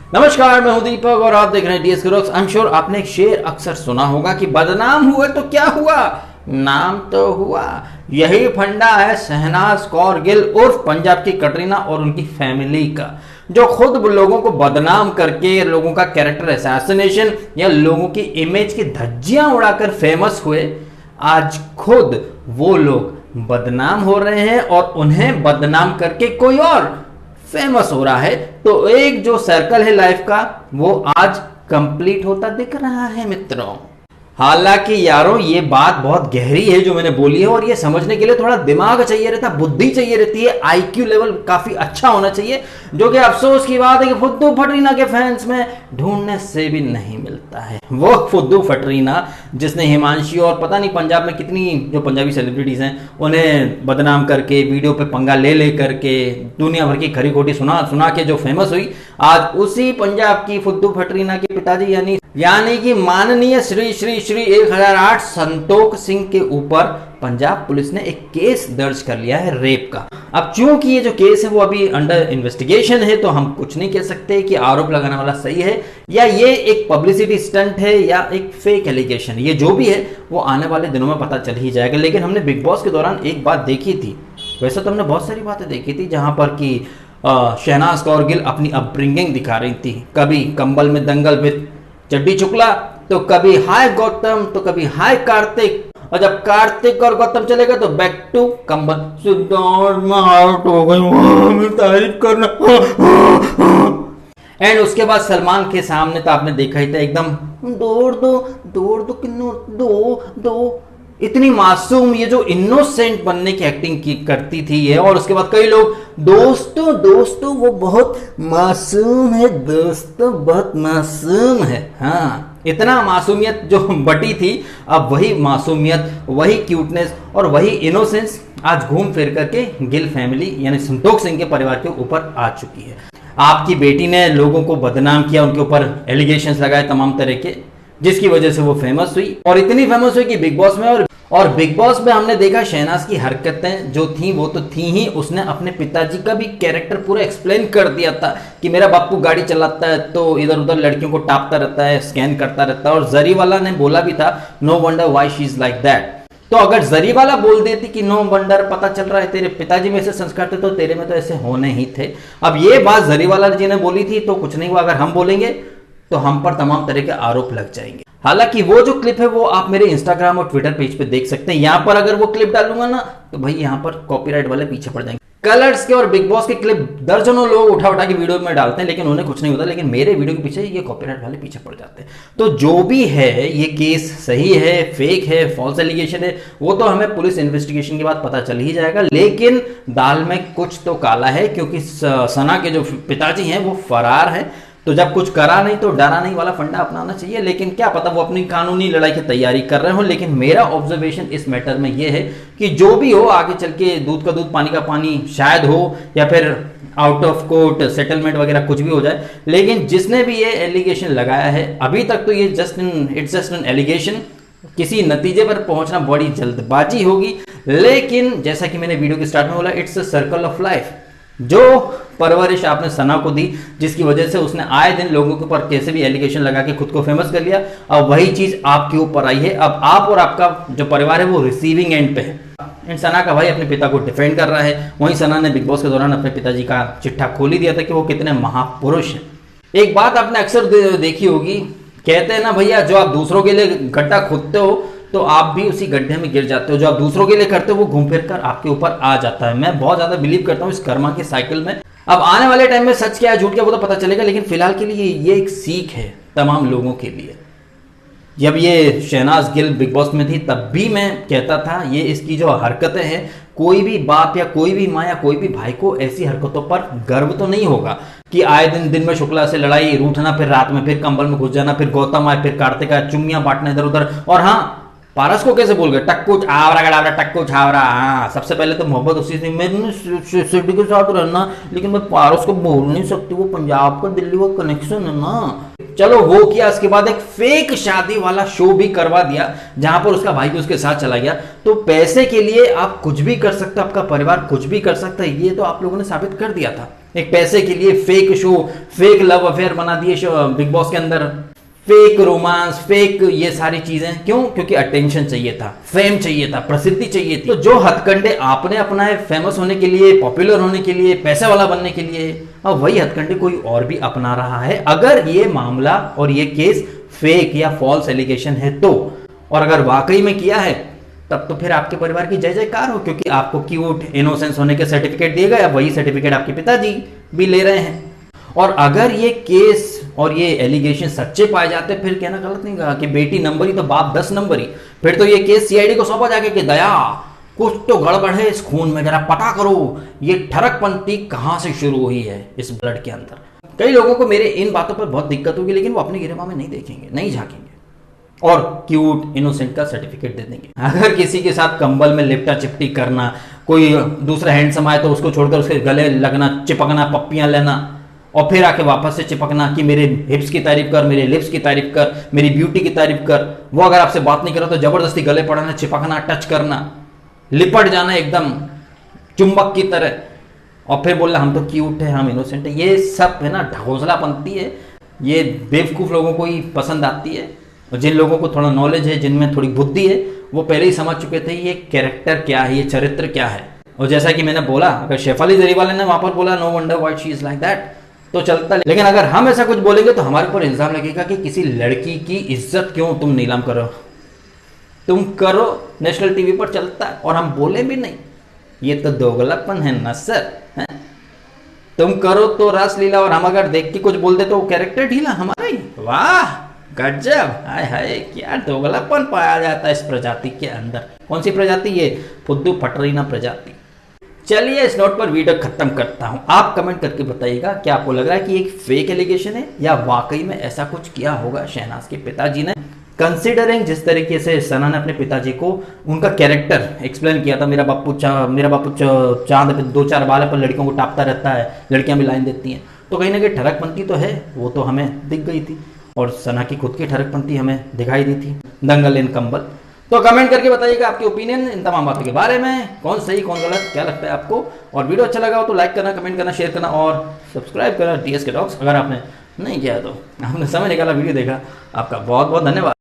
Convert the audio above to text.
नमस्कार, मैं हूं दीपक और आप देख रहे हैं DS rocks. I am sure आपने एक शेर अक्सर सुना होगा कि बदनाम हुए तो क्या हुआ, नाम तो हुआ। यही फंडा है शहनाज कौर गिल उर्फ पंजाब की कटरीना और उनकी फैमिली का, जो खुद लोगों को बदनाम करके लोगों का कैरेक्टर असैसिनेशन या लोगों की इमेज की धज्जियां उड़ाकर फेमस हुए। आज खुद वो लोग बदनाम हो रहे हैं और उन्हें बदनाम करके कोई और फेमस हो रहा है। तो एक जो सर्कल है लाइफ का वो आज कंप्लीट होता दिख रहा है मित्रों। हालांकि यारों ये बात बहुत गहरी है जो मैंने बोली है, और ये समझने के लिए थोड़ा दिमाग चाहिए रहता, बुद्धि चाहिए रहती है, आईक्यू लेवल काफी अच्छा होना चाहिए, जो कि अफसोस की बात है कि फुद्दू फटरीना के फैंस में ढूंढने से भी नहीं मिलता है। वो फुद्दू फटरीना जिसने हिमांशी और पता नहीं पंजाब में कितनी जो पंजाबी सेलिब्रिटीज हैं उन्हें बदनाम करके वीडियो पे पंगा ले करके दुनिया भर की खरी खोटी सुना के जो फेमस हुई, आज उसी पंजाब की फुद्दू फटरीना के पिताजी यानी कि माननीय श्री श्री श्री 1008 संतोख सिंह के ऊपर पंजाब पुलिस ने एक केस दर्ज कर लिया है रेप का। अब चूंकि ये जो केस है वो अभी अंडर इन्वेस्टिगेशन है, तो हम कुछ नहीं कह सकते कि आरोप लगाने वाला सही है या ये एक पब्लिसिटी स्टंट है या एक फेक एलिगेशन। ये जो भी है वो आने वाले दिनों में पता चल ही जाएगा। लेकिन हमने बिग बॉस के दौरान एक बात देखी थी, वैसे तो हमने बहुत सारी बातें देखी थी जहां पर कि शहनाज कौर गिल अपनी अपब्रिंगिंग दिखा रही थी। कभी कंबल में दंगल विद चड्डी चुकला, तो कभी हाय गौतम, तो कभी हाय कार्तिक, और जब कार्तिक और गौतम चलेगा तो बैक टू कंबल। तारीफ करना। एंड उसके बाद सलमान के सामने तो आपने देखा ही था, एकदम दौड़ दो किन्नू दो इतनी मासूम, ये जो इनोसेंट बनने की एक्टिंग की करती थी ये। और उसके बाद कई लोग दोस्तों वो बहुत मासूम है, दोस्तों बहुत मासूम है। हाँ, इतना मासूमियत जो बटी थी, अब वही मासूमियत, वही क्यूटनेस और वही इनोसेंस आज घूम फिर करके गिल फैमिली यानी संतोख सिंह के परिवार के ऊपर आ चुकी है। आपकी बेटी ने लोगों को बदनाम किया, उनके ऊपर एलिगेशंस लगाए तमाम तरह के, जिसकी वजह से वो फेमस हुई और इतनी फेमस हुई कि बिग बॉस में और बिग बॉस में हमने देखा शहनाज की हरकतें जो थी वो तो थी ही। उसने अपने पिताजी का भी कैरेक्टर पूरा एक्सप्लेन कर दिया था कि मेरा बापू गाड़ी चलाता है तो इधर उधर लड़कियों को टापता रहता है, स्कैन करता रहता है। और जरीवाला ने बोला भी था, no wonder why she is like that. तो अगर जरीवाला बोल देती कि नो वंडर, पता चल रहा है तेरे पिताजी में ऐसे संस्कार थे तो तेरे में तो ऐसे होने ही थे। अब ये बात जरीवाला जी ने बोली थी तो कुछ नहीं हुआ, अगर हम बोलेंगे तो हम पर तमाम तरह के आरोप लग जाएंगे। हालांकि वो जो क्लिप है वो आप मेरे इंस्टाग्राम और ट्विटर पेज पे देख सकते हैं। यहां पर अगर वो क्लिप डालूंगा ना तो भाई यहां पर कॉपीराइट वाले पीछे पड़ जाएंगे। कलर्स के और बिग बॉस के क्लिप दर्जनों लोग उठा के वीडियो में डालते हैं लेकिन उन्हें कुछ नहीं होता, लेकिन मेरे वीडियो के पीछे ये कॉपीराइट वाले पीछे पड़ जाते हैं। तो जो भी है, ये केस सही है, फेक है, फॉल्स एलिगेशन है, वो तो हमें पुलिस इन्वेस्टिगेशन के बाद पता चल ही जाएगा। लेकिन दाल में कुछ तो काला है, क्योंकि सना के जो पिताजी हैं वो फरार है। तो जब कुछ करा नहीं तो डरा नहीं वाला फंडा अपनाना चाहिए। लेकिन क्या पता वो अपनी कानूनी लड़ाई की तैयारी कर रहे हो। लेकिन मेरा ऑब्जर्वेशन इस मैटर में ये है कि जो भी हो, आगे चल के दूध का दूध पानी का पानी शायद हो, या फिर आउट ऑफ कोर्ट सेटलमेंट वगैरह कुछ भी हो जाए। लेकिन जिसने भी ये एलिगेशन लगाया है अभी तक तो ये इट्स जस्ट एन एलिगेशन। किसी नतीजे पर पहुंचना बड़ी जल्दबाजी होगी। लेकिन जैसा कि मैंने वीडियो के स्टार्ट में बोला, it's a circle of life. जो परवरिश आपने सना को दी, जिसकी वजह से उसने आए दिन लोगों के ऊपर कैसे भी एलिगेशन लगा के खुद को फेमस कर लिया, अब वही चीज आपके ऊपर आई है। अब आप और आपका जो परिवार है वो रिसीविंग एंड पे है। सना का भाई अपने पिता को डिफेंड कर रहा है। वहीं सना ने बिग बॉस के दौरान अपने पिताजी का चिट्ठा खोल ही दिया था कि वो कितने महापुरुष हैं। एक बात आपने अक्सर देखी होगी, कहते हैं ना भैया, जो आप दूसरों के लिए गड्ढा खोदते हो तो आप भी उसी गड्ढे में गिर जाते हो। जो आप दूसरों के लिए करते हो वो घूम फिर कर आपके ऊपर आ जाता है। मैं बहुत ज्यादा बिलीव करता हूँ इस कर्मा की साइकिल में। अब आने वाले टाइम में सच क्या है झूठ क्या वो तो पता चलेगा, लेकिन फिलहाल के लिए ये एक सीख है तमाम लोगों के लिए। जब ये शहनाज गिल बिग बॉस में थी तब भी मैं कहता था ये इसकी जो हरकतें हैं, कोई भी बाप या कोई भी माँ या कोई भी भाई को ऐसी हरकतों पर गर्व तो नहीं होगा कि आए दिन में शुक्ला से लड़ाई, रूठना, फिर रात में फिर कंबल में घुस जाना, फिर गौतम आए, फिर कार्तिक आए, चुम्मियां बांटना इधर उधर। और हाँ, पारस को कैसे बोल गए, टक्कू छावरा गड़ावरा, टक्कू छावरा। हाँ, सबसे पहले तो मोहब्बत उसी से, मैंने सिटी के साथ रहना, लेकिन मैं पारस को बोल नहीं सकती, वो पंजाब का दिल्ली का कनेक्शन है ना। चलो वो किया, इसके बाद एक फेक शादी वाला शो भी करवा दिया जहां पर उसका भाई भी उसके साथ चला गया। तो पैसे के लिए आप कुछ भी कर सकते हो, आपका परिवार कुछ भी कर सकता है, ये तो आप लोगों ने साबित कर दिया था। एक पैसे के लिए fake show, fake love affair बना दिए बिग बॉस के अंदर, फेक रोमांस, फेक ये सारी चीजें। क्यों? क्योंकि अटेंशन चाहिए था, फेम चाहिए था, प्रसिद्धि चाहिए थी। तो जो हथकंडे आपने अपनाए फेमस होने के लिए, पॉपुलर होने के लिए, पैसे वाला बनने के लिए, अब वही हथकंडे कोई और भी अपना रहा है। अगर ये मामला और ये केस फेक या फॉल्स एलिगेशन है तो, और अगर वाकई में किया है, तब तो फिर आपके परिवार की जय जयकार हो, क्योंकि आपको क्यूट इनोसेंस होने के सर्टिफिकेट दिए गए। अब वही सर्टिफिकेट आपके पिताजी भी ले रहे हैं। और अगर ये केस और ये एलिगेशन सच्चे पाए जाते, फिर कहना गलत नहीं कहा कि बेटी नंबरी तो बाप 10 नंबरी। फिर तो ये केस सीआईडी को सौंपा जाके कि दया कुछ तो गड़बड़ है इस खून में, जरा पता करो ये ठरकपंथी कहां से शुरू हुई है इस ब्लड के अंदर। कई लोगों को मेरे इन बातों पर बहुत दिक्कत होगी, लेकिन वो अपने गिरेबां में नहीं देखेंगे, नहीं झांकेंगे और क्यूट इनोसेंट का सर्टिफिकेट दे देंगे। अगर किसी के साथ कंबल में लिपटा चिपटी करना, कोई दूसरा हैंडसम आए तो उसको छोड़कर उसके गले लगना, चिपकना, पप्पियां लेना और फिर आके वापस से चिपकना कि मेरे हिप्स की तारीफ कर, मेरे लिप्स की तारीफ कर, मेरी ब्यूटी की तारीफ कर। वो अगर आपसे बात नहीं कर रहा तो जबरदस्ती गले पड़ना, चिपकना, टच करना, लिपट जाना एकदम चुंबक की तरह, और फिर बोलना हम तो क्यूट है, हम इनोसेंट है। ये सब है ना ढकोसलापंती है। ये बेवकूफ लोगों को ही पसंद आती है। और जिन लोगों को थोड़ा नॉलेज है, जिनमें थोड़ी बुद्धि है, वो पहले ही समझ चुके थे ये कैरेक्टर क्या है, ये चरित्र क्या है। और जैसा कि मैंने बोला, अगर शेफाली जरीवाला ने वहां पर बोला no wonder why she is like that, तो चलता। लेकिन अगर हम ऐसा कुछ बोलेंगे तो हमारे ऊपर इल्जाम लगेगा कि किसी लड़की की इज्जत क्यों तुम नीलाम करो। तुम करो, नेशनल टीवी पर चलता है और हम बोले भी नहीं। ये तो दोगलापन है ना सर, है? तुम करो तो रासलीला, और हम अगर देख के कुछ बोल दे तो कैरेक्टर ढीला हमारा ही। वाह गजब, हाय हाय, क्या दोगलापन पाया जाता है इस प्रजाति के अंदर। कौन सी प्रजाति? ये फुद्दू फटरीना प्रजाति। चलिए इस नोट पर वीडियो खत्म करता हूं। आप कमेंट करके बताइएगा क्या आपको लग रहा है कि एक फेक एलिगेशन है या वाकई में ऐसा कुछ किया होगा शहनाज के पिताजी ने। कंसिडरिंग जिस तरीके से सना ने अपने पिताजी को उनका कैरेक्टर एक्सप्लेन किया था, मेरा बापू चांद पे 2-4 बाल पर लड़कियों को टापता रहता है, लड़कियां भी लाइन देती हैं, तो कहीं ना कहीं ठरकपंथी तो है, वो तो हमें दिख गई थी। और सना की खुद की ठरकपंथी हमें दिखाई दी थी, दंगल इन कंबल। तो कमेंट करके बताइएगा आपकी ओपिनियन इन तमाम बातों के बारे में, कौन सही कौन गलत, क्या लगता है आपको। और वीडियो अच्छा लगा हो तो लाइक करना, कमेंट करना, शेयर करना और सब्सक्राइब करना DSK टॉक्स। अगर आपने नहीं किया तो आपने समय निकाला, वीडियो देखा, आपका बहुत बहुत धन्यवाद।